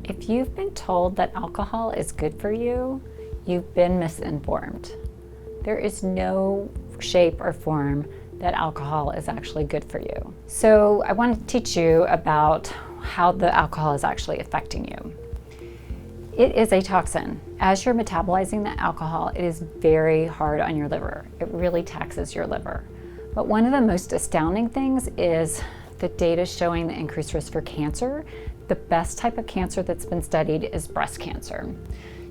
If you've been told that alcohol is good for you, you've been misinformed. There is no shape or form that alcohol is actually good for you. So I want to teach you about how the alcohol is actually affecting you. It is a toxin. As you're metabolizing the alcohol, it is very hard on your liver. It really taxes your liver. But one of the most astounding things is the data showing the increased risk for cancer. The best type of cancer that's been studied is breast cancer.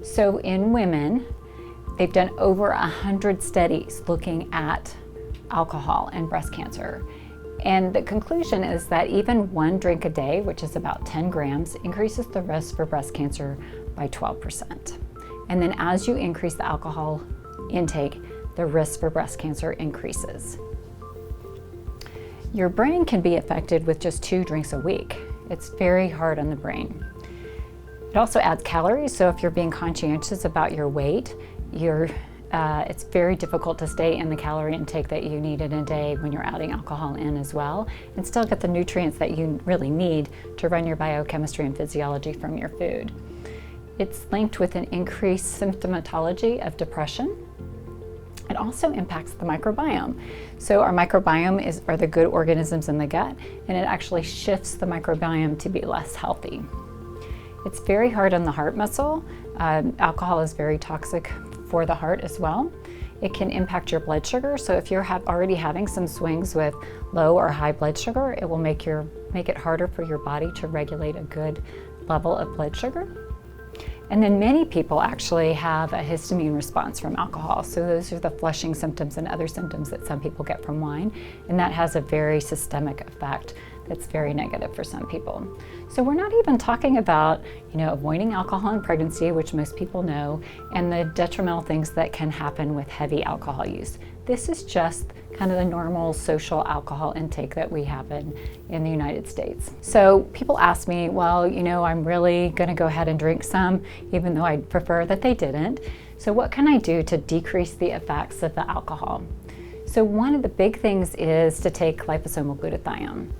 So in women, they've done over 100 studies looking at alcohol and breast cancer. And the conclusion is that even one drink a day, which is about 10 grams, increases the risk for breast cancer by 12%. And then as you increase the alcohol intake, the risk for breast cancer increases. Your brain can be affected with just 2 drinks a week. It's very hard on the brain. It also adds calories, so if you're being conscientious about your weight, it's very difficult to stay in the calorie intake that you need in a day when you're adding alcohol in as well, and still get the nutrients that you really need to run your biochemistry and physiology from your food. It's linked with an increased symptomatology of depression. It also impacts the microbiome. So our microbiome are the good organisms in the gut, and it actually shifts the microbiome to be less healthy. It's very hard on the heart muscle. Alcohol is very toxic for the heart as well. It can impact your blood sugar. So if you're already having some swings with low or high blood sugar, it will make it harder for your body to regulate a good level of blood sugar. And then many people actually have a histamine response from alcohol. So those are the flushing symptoms and other symptoms that some people get from wine. And that has a very systemic effect that's very negative for some people. So we're not even talking about, avoiding alcohol in pregnancy, which most people know, and the detrimental things that can happen with heavy alcohol use. This is just kind of the normal social alcohol intake that we have in the United States. So people ask me, well, I'm really gonna go ahead and drink some, even though I'd prefer that they didn't. So what can I do to decrease the effects of the alcohol? So one of the big things is to take liposomal glutathione.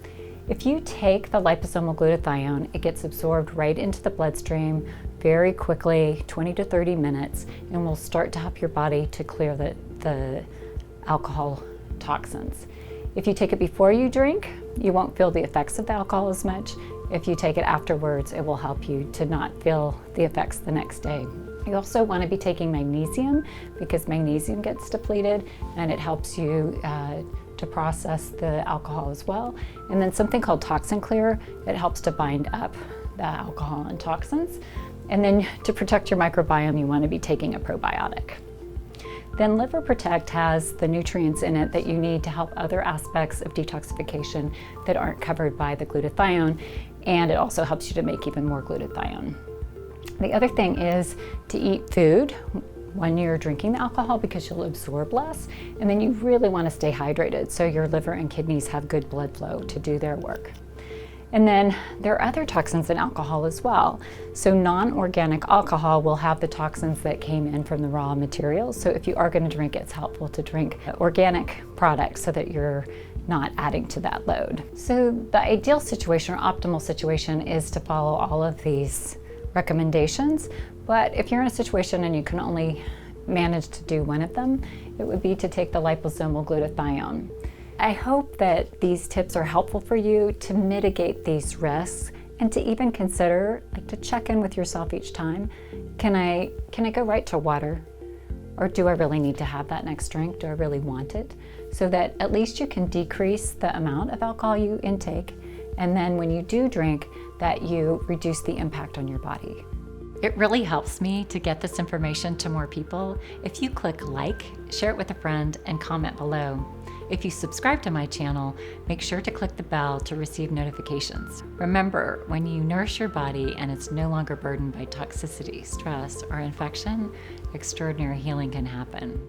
If you take the liposomal glutathione, it gets absorbed right into the bloodstream very quickly, 20 to 30 minutes, and will start to help your body to clear the alcohol toxins. If you take it before you drink, you won't feel the effects of the alcohol as much. If you take it afterwards, it will help you to not feel the effects the next day. You also want to be taking magnesium because magnesium gets depleted and it helps you to process the alcohol as well. And then something called toxin clear, it helps to bind up the alcohol and toxins. And then to protect your microbiome, you want to be taking a probiotic. Then Liver Protect has the nutrients in it that you need to help other aspects of detoxification that aren't covered by the glutathione, and it also helps you to make even more glutathione. The other thing is to eat food when you're drinking the alcohol because you'll absorb less, and then you really want to stay hydrated so your liver and kidneys have good blood flow to do their work. And then there are other toxins in alcohol as well. So non-organic alcohol will have the toxins that came in from the raw materials. So if you are going to drink, it's helpful to drink organic products so that you're not adding to that load. So the ideal situation or optimal situation is to follow all of these recommendations. But if you're in a situation and you can only manage to do one of them, it would be to take the liposomal glutathione. I hope that these tips are helpful for you to mitigate these risks and to even consider, to check in with yourself each time. Can I go right to water? Or do I really need to have that next drink? Do I really want it? So that at least you can decrease the amount of alcohol you intake, and then when you do drink, that you reduce the impact on your body. It really helps me to get this information to more people if you click like, share it with a friend, and comment below. If you subscribe to my channel, make sure to click the bell to receive notifications. Remember, when you nourish your body and it's no longer burdened by toxicity, stress, or infection, extraordinary healing can happen.